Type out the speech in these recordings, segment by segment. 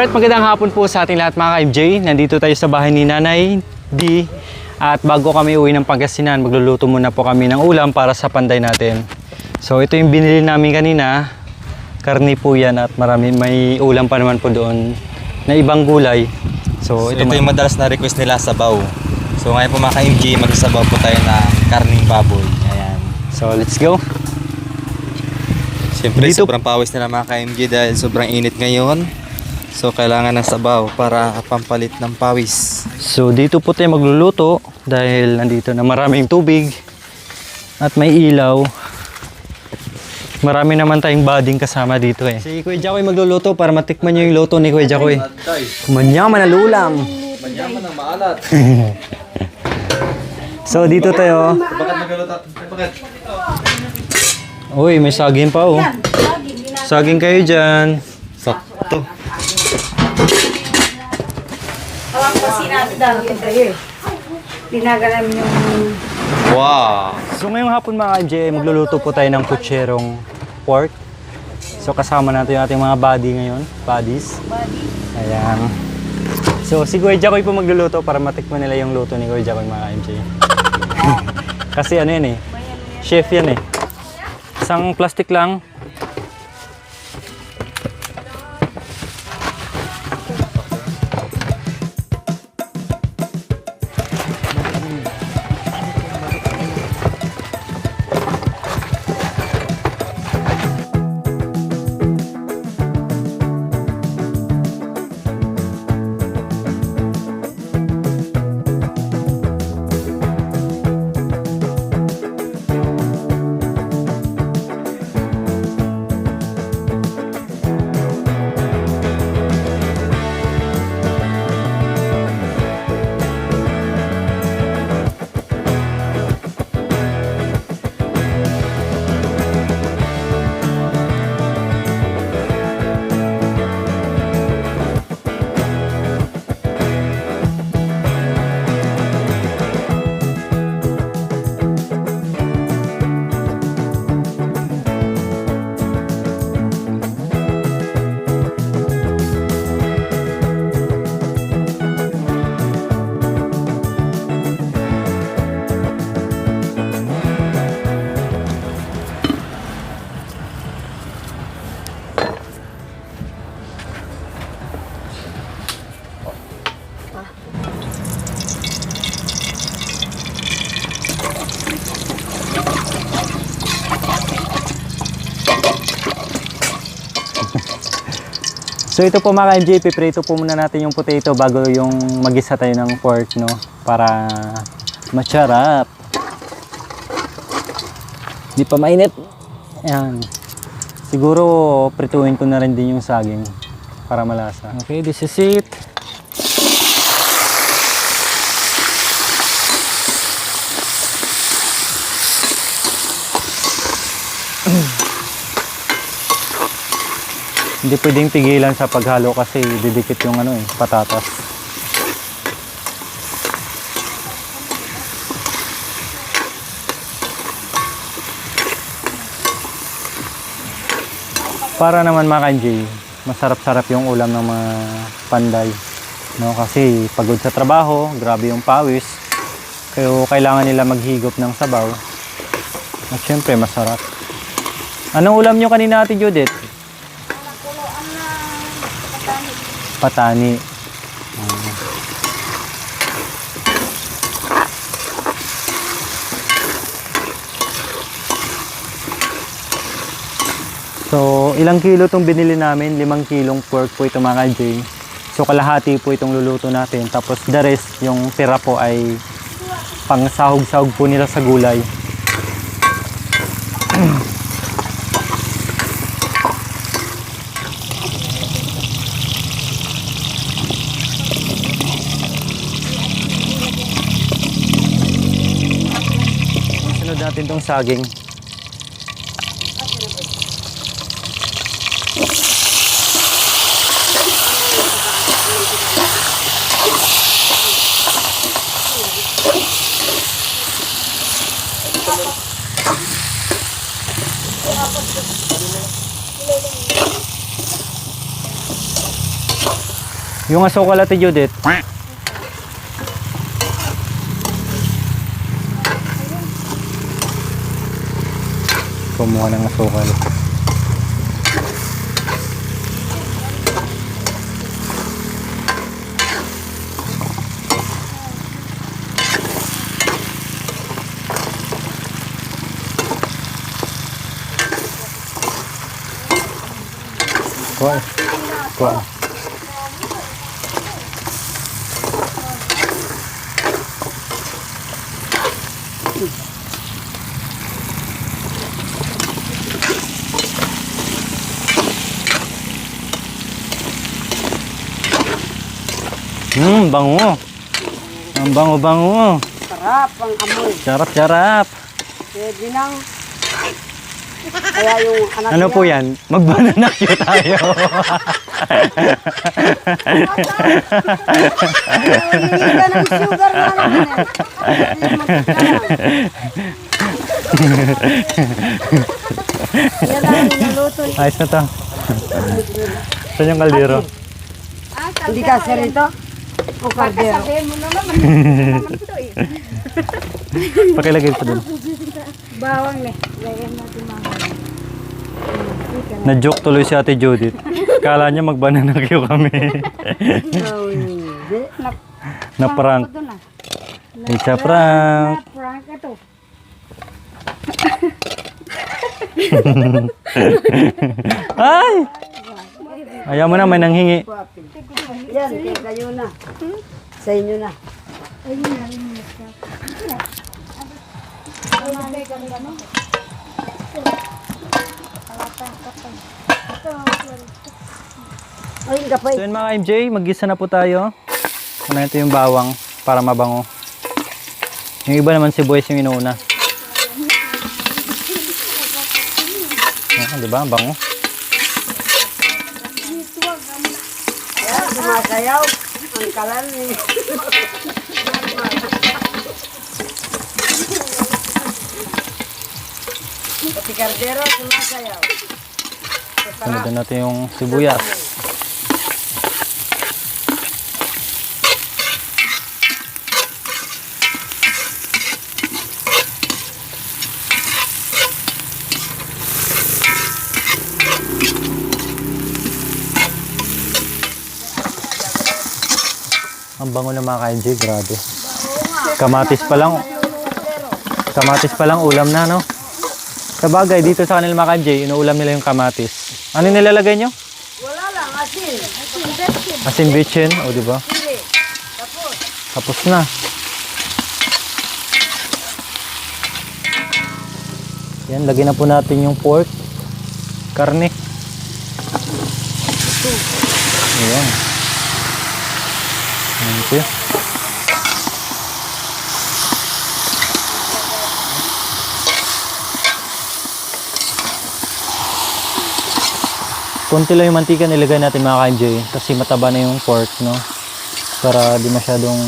Alright, magandang hapon po sa ating lahat mga ka-MJ. Nandito tayo sa bahay ni Nanay D. At bago kami uwi ng Pangasinan, magluluto muna po kami ng ulam para sa panday natin. So ito yung binili namin kanina. Karni po yan at may ulam pa naman po doon na ibang gulay. So, ito yung madalas na request nila, sabaw. So ngayon po mga ka-MJ, magsasabaw po tayo ng karning baboy. Ayan. So let's go. Siyempre sobrang pawis nila mga ka-MJ dahil sobrang init ngayon. So kailangan ng sabaw para pampalit ng pawis. So dito po tayo magluluto dahil nandito na maraming tubig at may ilaw. Marami naman tayong bading kasama dito eh. Si Kuya Jacoy magluluto para matikman nyo yung luto ni Kuya Jacoy. Manyaman na lulam. Manyaman ang maalat. So dito tayo. Bakit nagluluto? Bakit? Uy, may saging pa oh. Saging kayo dyan. Sakto. Awang po sinabi darating kayo eh. Pinagalan yung... Wow! So ngayong hapon mga MJ, magluluto po tayo ng kutserong pork. So kasama natin yung ating mga body ngayon, bodies. Ayan. So si Kuya Jacoy po magluluto para matikman nila yung luto ni Kuya Jacoy mga MJ. Kasi ano yan eh, chef yan eh. Isang plastic lang. So ito po mga MJ, piprito po muna natin yung potato bago yung magisa tayo ng pork, no? Para masarap. Di pa mainit. Ayan. Siguro prituin ko na rin din yung saging para malasa. Okay, this is it. Hindi pwedeng tigilan sa paghalo kasi didikit yung patatas. Para naman mga kanji, masarap-sarap yung ulam ng mga panday. No, kasi pagod sa trabaho, grabe yung pawis. Kaya kailangan nila maghigop ng sabaw. At syempre masarap. Anong ulam nyo kanina Ate Judith? Patani. So, ilang kilo itong binili namin? 5 kilong pork po ito mga J. So, kalahati po itong luluto natin. Tapos, the rest, yung tira po ay pang sahog-sahog po nila sa gulay. Natin tong saging. Yung asukal Ate Judith. Kumuha ng asukal. Kuha. Kuha. Bango. Ang bango-bango. Sarap ang amoy. Sarap-sarap. Pwede nang. Kaya yung anak Ano niya, po yan? Mag-banana cue tayo. Hindi ka ng sugar na naman eh. Yan ang niluto. Ayos na to. Saan yung kaldero? Hindi ka rito? O kardero? Pakilagay pa dun. Bawang eh. Lagyan natin mga. Na-joke tuloy si Ate Judith. Kala niya mag-banana cue kami. Oh, hindi. Na-prank. Doon ah. It's a prank. Prank ito. Ay! Ayaw mo na, may nanghingi. Yan, kayo na. Sa inyo na. Ayun ka pa So yun mga MJ, mag-gisa na po tayo. Ano ito yung bawang para mabango. Yung iba naman sibuyas yung inuuna. Diba? Bango. Yan, sumasayaw. Ang kalan ni. Pati kardero, sumasayaw. Sunod natin yung sibuyas. Ang bango ng mga ka-MJ, grabe. Kamatis pa lang ulam na, no? Sa bagay, dito sa kanila mga ka-MJ, inuulam nila yung kamatis. Ano nilalagay nyo? Wala lang, asin. Asin bitchin, o diba? Sige, tapos. Tapos na. Yan, lagyan na po natin yung pork. Karne. Ayan. Thank you. Konti lang yung mantika nilagay natin mga ka-MJ kasi mataba na yung pork, no? Para di masyadong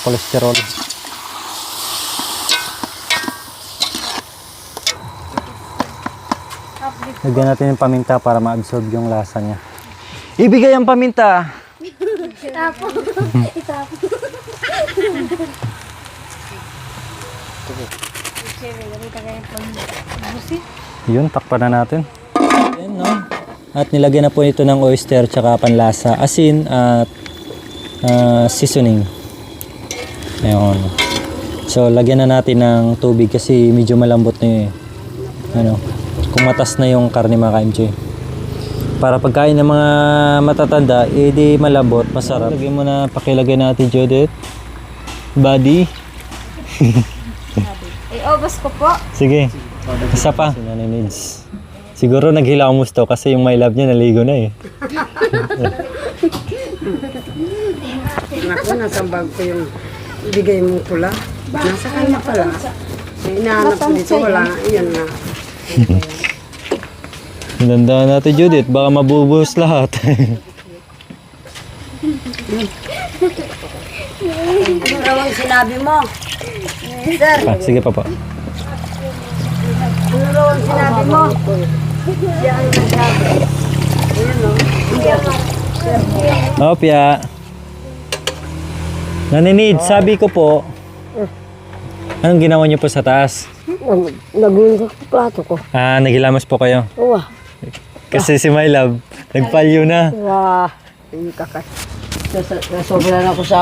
cholesterol. Lagyan natin yung paminta para ma-absorb yung lasa niya. Ibigay ang paminta! Itapo. Itapo. Yun, takpan na natin. Ayan, no? At nilagyan na po ito ng oyster tsaka panlasa, asin at seasoning. Ayan. So, lagyan na natin ng tubig kasi medyo malambot na yun eh. Ano, kumatas na yung karne mga ka-MJ. Para pagkain ng mga matatanda, di malambot, masarap. Lagyan mo na, pakilagay natin Judith. Buddy. Obos ko po. Sige, isa pa. Si Nanay Nids. Siguro naghila ang gusto kasi yung my love niya naligo na eh. Naku, nasa bag ko yung ibigay mong pula. Nasa kanya pala. Hinahanap ko dito, wala. Iyan na. Hinandaan natin Judith, baka mabubuhos lahat. Ano raw ang sinabi mo? Sir, Ah, sige pa po. ano raw ang sinabi mo? Siya ang nagsabi. Ayan o. Opya. Naninid, sabi ko po. Anong ginawa niyo po sa taas? Nagunin sa plato ko. Ah, naghilamos po kayo. Uwa. Kasi si My Love, nagpalyo na. Wah, hindi kakas. Nasobra na ako sa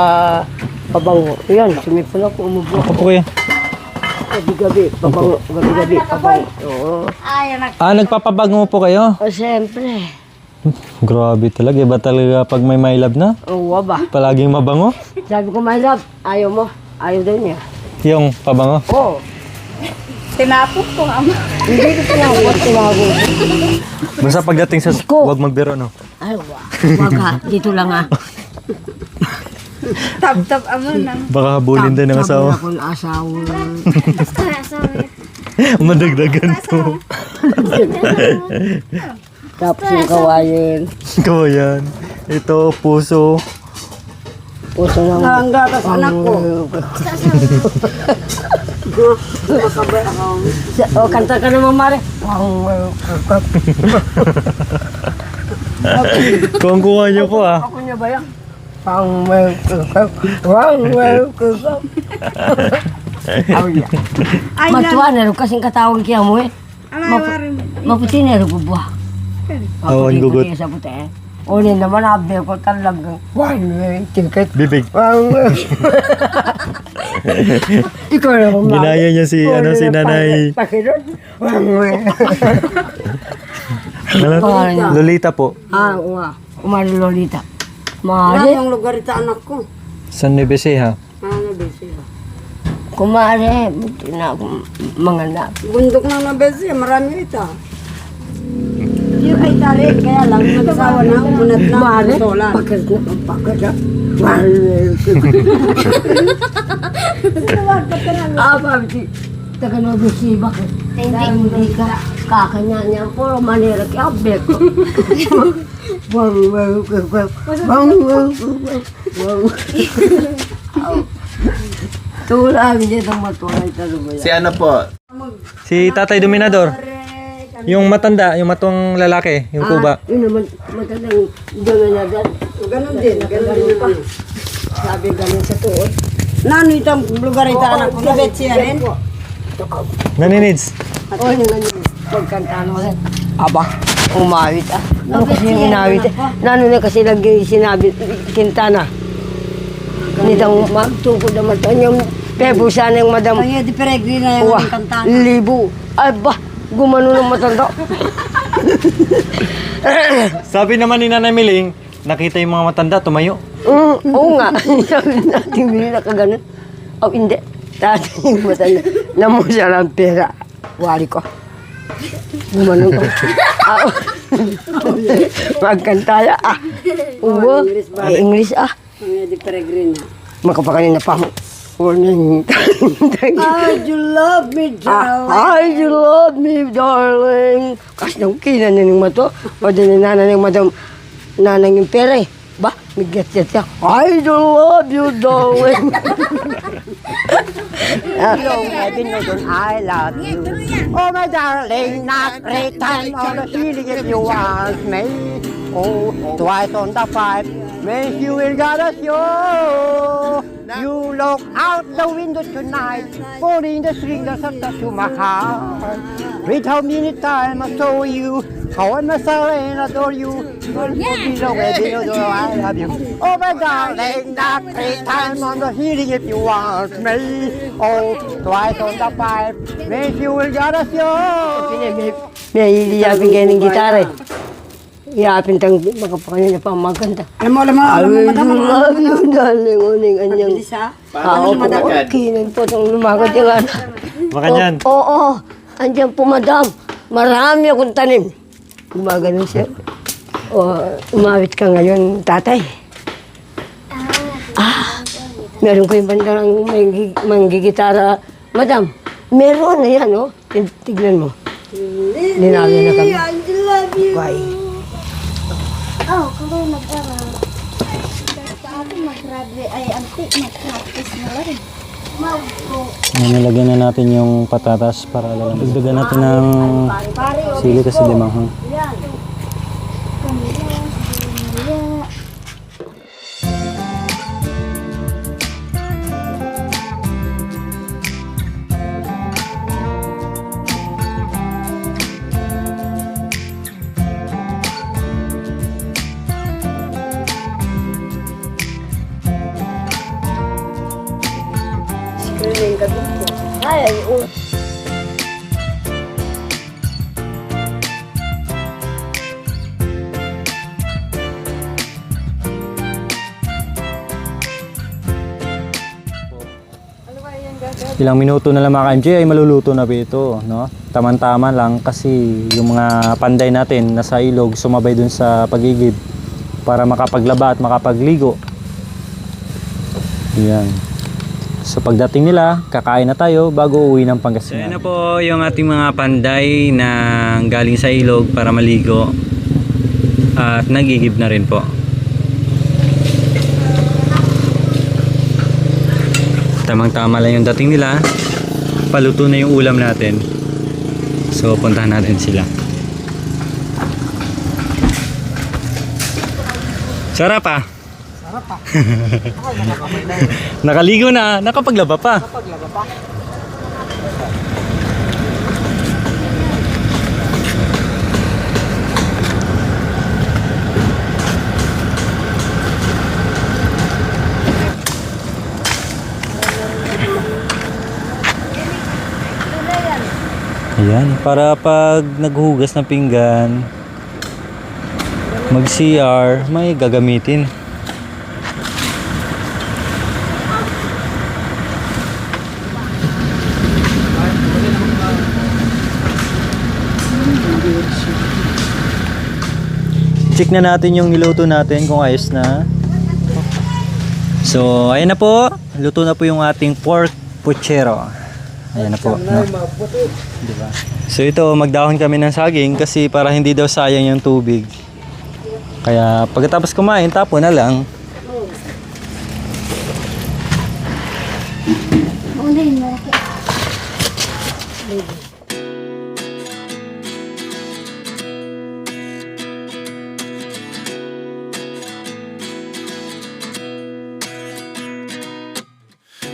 pabango. Yan, sumipon ako, umubo. Ako po kayo. Gabi-gabi, pabango. Gabi-gabi, pabango. Oo. Ah, nagpapabango po kayo? O, siyempre. Grabe talaga. Iba talaga pag may My Love na. Oo ba? Palaging mabango. Sabi ko, my love, ayaw mo. Ayaw daw niya. Yung pabango. Oo. Tinapos ko nga. Hindi ko tinawag, tinawag. Basta pagdating sa... Huwag magbiro, no? Ay, wag ha. Dito lang ha. Tap-tap amo nang. Baka habulin din ng asawa. Sabi na asawa. Madagdagan to. Tapos yung kawayin. Ikaw yan. Ito, puso. Puso ng... Ang gatas anak ko. O, kanta ka naman, Mare. Kung kuha niyo po, ah. Ako niya ba yan? Matuwa na rin kasing katawag kaya mo eh. Maputi na rin bubuha. Oo, ang gugot. Maputi sa puti eh. Unin naman abe ko talagang ticket. Bibig. Ikaw na kung Ginaya niya si, ano, si nanay. Pakilon. Lolita po. Ah, uwa. Umari Lolita. Mari. Yung lugar ito anak ko. San Nueva Ecija. Ano ba siya? Kumare, buti na akong mga anak. Bundok na nabesi, marami ito. Yung ay tali, kaya lang nagsawa na, munat na, mare, pakat na, pakat na. Ah, babi, taga nabesi, bakit? Hindi ka, kakanya niya, puro manira, kaya bek ko. Tulang niya itong matuway talaga. Si ano po? Si Tatay Dominador. Yung matanda, yung matong lalaki, yung kuba. Yun naman, matandang gano'n niya dyan. Ganon din, ganon din pa. Sabi ganon sa tuod. Nano itong lugar ito anak ko, nabet siya rin. Naninids. O, yun nga yun. Pagkantaan mo rin. Aba, umawit ah. Ano kasi yung inawit? Nano na kasi lagi sinabi, Quintana. Nitang magtungkod naman ito. Yung pebo sana yung madam. Kaya di peregrina yung kantana. Libo. Ay ba, gumano ng matanda. Sabi naman ni Nanay Miling, nakita yung mga matanda, tumayo. Oo nga. Sabi natin, hindi na kaganon. O hindi. Dati yung matanda. Namo siya lang pera. Wali ko. Gumano ko. Magkantaya ah. Uwa. English ah. Di peregrina. Makapakanina pa mo. How'd you love me, darling? How'd you love me, darling? Kasi nang kinan na ng mato. O din na nanay madam nanay yung pera eh. Ba, migat-gat siya. I do love you, darling. Hello, baby, I love you. Oh, my darling, not great time on the ceiling if you want me. Oh, twice on the five, makes you will got a show. You look out the window tonight, pulling the strings up to my heart. Read how many times I saw you, how I must and adore you. You'll be the wedding, I love you. Oh my darling, not three times on the healing if you want me. Oh, twice on the five, makes you will got a show. May iliyapin kayo ng gitara eh. Iyapin tang makapakanyan niya pa magkanta. Alam mo, I love you, darling, uning anyang. Oo po, kinan po itong lumakad yung ano. Makanyan. Oo, andyan po madam. Marami akong tanim. Gumagano siya. O, umawit ka ngayon, tatay. Meron ko yung bandang manggigitara. Madam, meron na yan, oh. Tignan mo. Linawin na kami. I love you. Bye. Oh, kalau nag-aral. Ako mag-grabe, ay mag-practice na lang. Nilagyan na natin yung patatas para lalagyan. Dagdagan natin ng sili kasi di manghang. Ay, Ilang minuto na lang mga ka-MJ ay maluluto na po ito, no? Taman-tama lang kasi yung mga panday natin nasa ilog sumabay dun sa pagigib para makapaglaba at makapagligo. Yan. So pagdating nila, kakain na tayo bago uwi ng Pangasinan. So yan na po yung ating mga panday na galing sa ilog para maligo at nagigib na rin po. Tamang-tama lang yung dating nila. Paluto na yung ulam natin. So puntahan natin sila. Sarap ah. Sarap ah. Nakaligo na, nakapaglaba pa. Ayan, para pag naghugas ng pinggan, mag-CR, may gagamitin. Check na natin yung niluto natin kung ayos na. So, ayan na po. Luto na po yung ating pork puchero. Ayan na po. No? Diba? So ito, magdahon kami ng saging kasi para hindi daw sayang yung tubig. Kaya pagkatapos kumain, tapon na lang.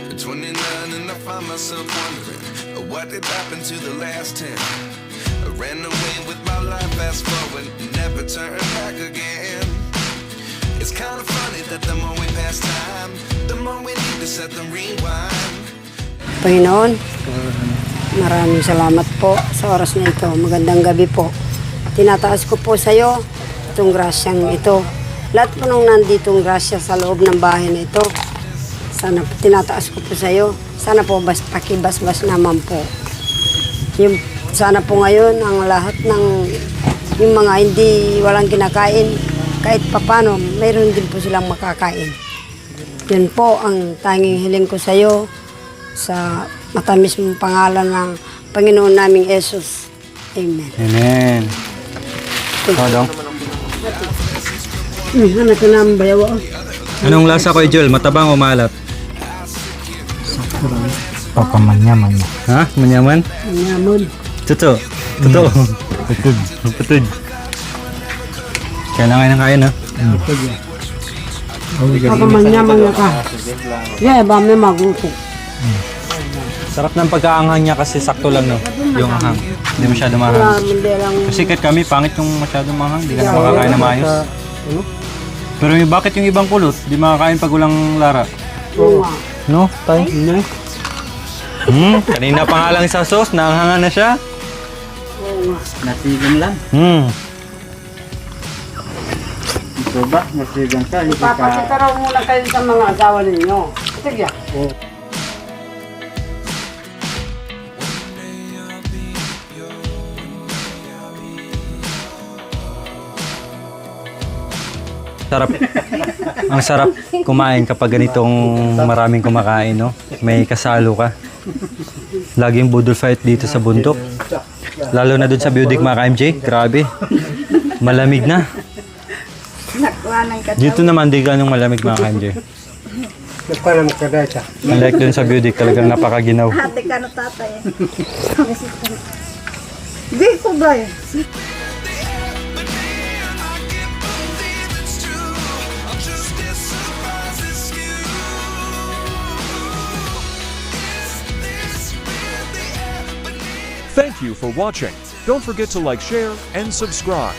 At 29 and I find myself wondering what did happen to the last 10. I ran away with my life, fast forward, never turn back again. It's kind of funny that the more we pass time, the more we need to set the rewind. Panginoon, maraming salamat po sa oras na ito. Magandang gabi po. Tinataas ko po sa iyo itong grasyang ito. Lahat po nung nanditong grasya sa loob ng bahay na ito, sana po, tinataas ko po sa iyo. Sana po pakibasbas naman po. Yung, sana po ngayon ang lahat ng yung mga hindi walang kinakain, kahit papano, mayroon din po silang makakain. Yun po ang tanging hiling ko sa iyo sa matamis mong pangalan ng Panginoon naming Jesus. Amen. Amen. Kodong. Hanap ko na ang bayaw. Anong lasa ko, Joel? Matabang o maalat? Papamanyaman. Ha? Manyaman? Nyamon. Totoo. Totoo. Putud. Putud. Kailangan ng kain, ha? Ako manyaman na ka. Yeah, ba may magluto. Sarap ng pagkaanghang niya kasi sakto lang, no? Yung anghang. Hindi masyado mahang. Hindi lang. Kasi kahit kami, pangit yung masyado mahang. Hindi ka na makakain na maayos. Pero bakit yung ibang kulot? Di makakain pag walang lara? No? Tay? Kanina pa nga lang sa sauce, naanghangan na siya. Nasigang lang. Ito ba? Nasigang ka. Hindi ka... Papakita raw muna kayo sa mga asawa ninyo. Sige. Sarap. Ang sarap kumain kapag ganitong maraming kumakain, no? May kasalo ka. Laging budol fight dito sa bundok. Lalo na dun sa Budik mga ka-MJ. Grabe. Malamig na. Dito naman di ganong malamig mga ka-MJ. Nagparang kadasa. Unlike dun sa Budik, talagang napakaginaw. Ate ka na tatay. Di ko ba eh. Thank you for watching. Don't forget to like, share, and subscribe.